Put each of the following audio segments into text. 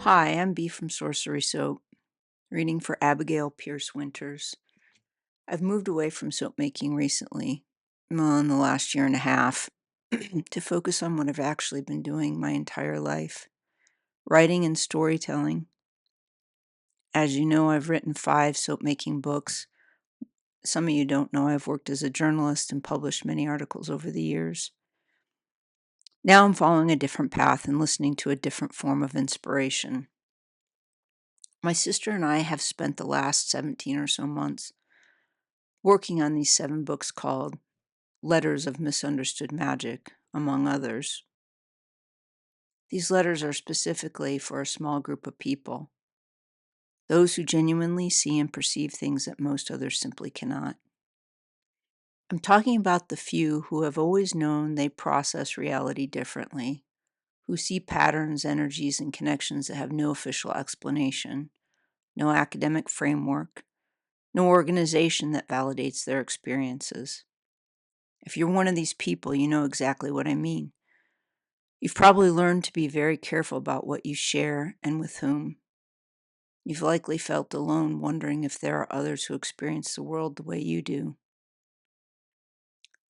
Hi, I'm B from Sorcery Soap, reading for Abigail Pierce Winters. I've moved away from soap making recently, well, in the last year and a half, to focus on what I've actually been doing my entire life, writing and storytelling. As you know, I've written 5 soap making books. Some of you don't know I've worked as a journalist and published many articles over the years. Now I'm following a different path and listening to a different form of inspiration. My sister and I have spent the last 17 or so months working on these 7 books called Letters of Misunderstood Magic, among others. These letters are specifically for a small group of people, those who genuinely see and perceive things that most others simply cannot. I'm talking about the few who have always known they process reality differently, who see patterns, energies, and connections that have no official explanation, no academic framework, no organization that validates their experiences. If you're one of these people, you know exactly what I mean. You've probably learned to be very careful about what you share and with whom. You've likely felt alone, wondering if there are others who experience the world the way you do.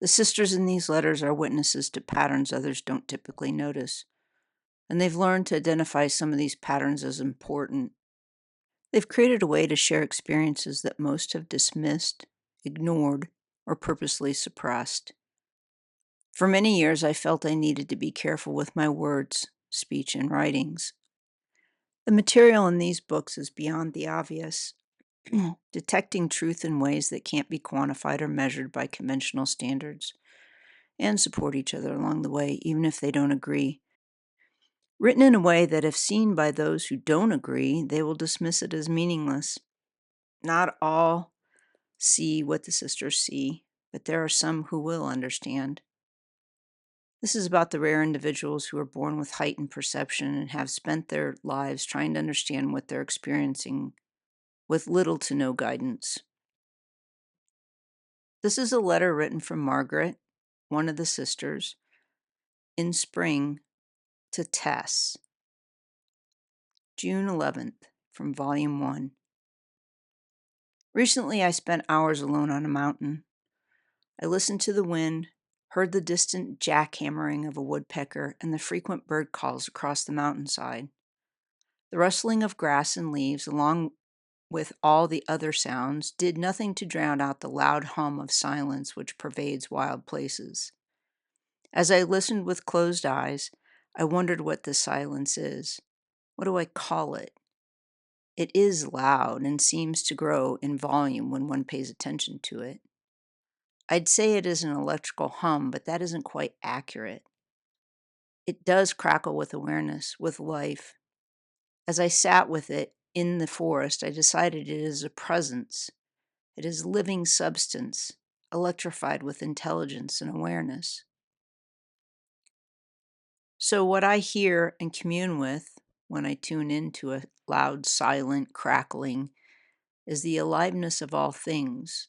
The sisters in these letters are witnesses to patterns others don't typically notice, and they've learned to identify some of these patterns as important. They've created a way to share experiences that most have dismissed, ignored, or purposely suppressed. For many years, I felt I needed to be careful with my words, speech, and writings. The material in these books is beyond the obvious, detecting truth in ways that can't be quantified or measured by conventional standards, and support each other along the way, even if they don't agree. Written in a way that, if seen by those who don't agree, they will dismiss it as meaningless. Not all see what the sisters see, but there are some who will understand. This is about the rare individuals who are born with heightened perception and have spent their lives trying to understand what they're experiencing with little to no guidance. This is a letter written from Margaret, one of the sisters, in spring to Tess, June 11th, from Volume 1. Recently, I spent hours alone on a mountain. I listened to the wind, heard the distant jackhammering of a woodpecker and the frequent bird calls across the mountainside. The rustling of grass and leaves, along with all the other sounds, did nothing to drown out the loud hum of silence which pervades wild places. As I listened with closed eyes, I wondered what this silence is. What do I call it? It is loud and seems to grow in volume when one pays attention to it. I'd say it is an electrical hum, but that isn't quite accurate. It does crackle with awareness, with life. As I sat with it in the forest, I decided it is a presence. It is living substance, electrified with intelligence and awareness. So, what I hear and commune with when I tune into a loud, silent crackling is the aliveness of all things.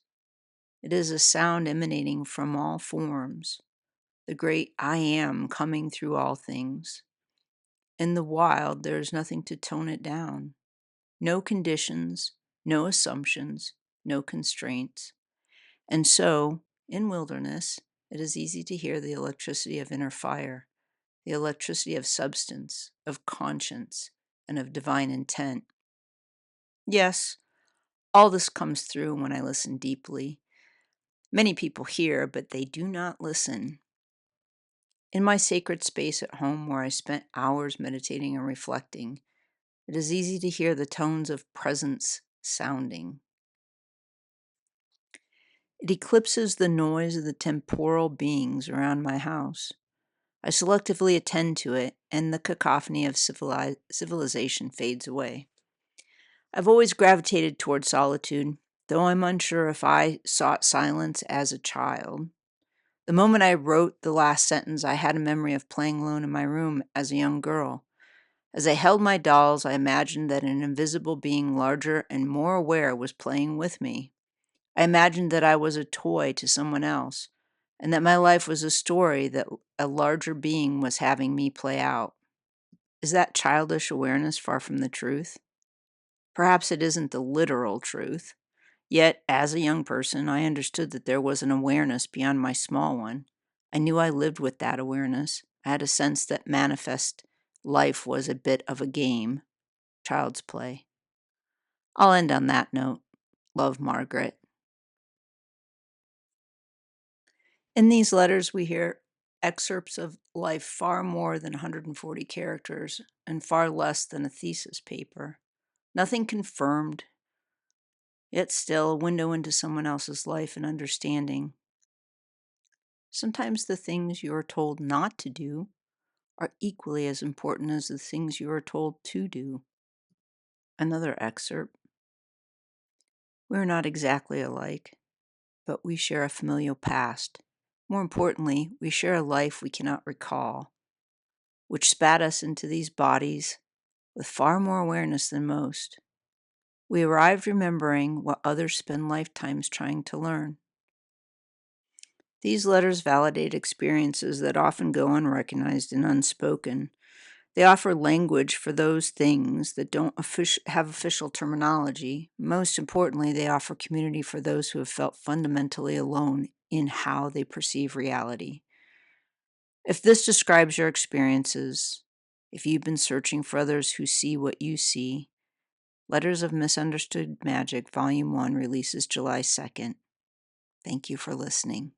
It is a sound emanating from all forms, the great I am coming through all things. In the wild, there is nothing to tone it down. No conditions, no assumptions, no constraints. And so, in wilderness, it is easy to hear the electricity of inner fire, the electricity of substance, of conscience, and of divine intent. Yes, all this comes through when I listen deeply. Many people hear, but they do not listen. In my sacred space at home, where I spent hours meditating and reflecting, it is easy to hear the tones of presence sounding. It eclipses the noise of the temporal beings around my house. I selectively attend to it, and the cacophony of civilization fades away. I've always gravitated toward solitude, though I'm unsure if I sought silence as a child. The moment I wrote the last sentence, I had a memory of playing alone in my room as a young girl. As I held my dolls, I imagined that an invisible being larger and more aware was playing with me. I imagined that I was a toy to someone else, and that my life was a story that a larger being was having me play out. Is that childish awareness far from the truth? Perhaps it isn't the literal truth. Yet, as a young person, I understood that there was an awareness beyond my small one. I knew I lived with that awareness. I had a sense that manifest life was a bit of a game, child's play. I'll end on that note. Love, Margaret. In these letters, we hear excerpts of life far more than 140 characters and far less than a thesis paper. Nothing confirmed, yet still a window into someone else's life and understanding. Sometimes the things you are told not to do are equally as important as the things you are told to do. Another excerpt. We are not exactly alike, but we share a familial past. More importantly, we share a life we cannot recall, which spat us into these bodies with far more awareness than most. We arrived remembering what others spend lifetimes trying to learn. These letters validate experiences that often go unrecognized and unspoken. They offer language for those things that don't have official terminology. Most importantly, they offer community for those who have felt fundamentally alone in how they perceive reality. If this describes your experiences, if you've been searching for others who see what you see, Letters of Misunderstood Magic, Volume 1 releases July 2nd. Thank you for listening.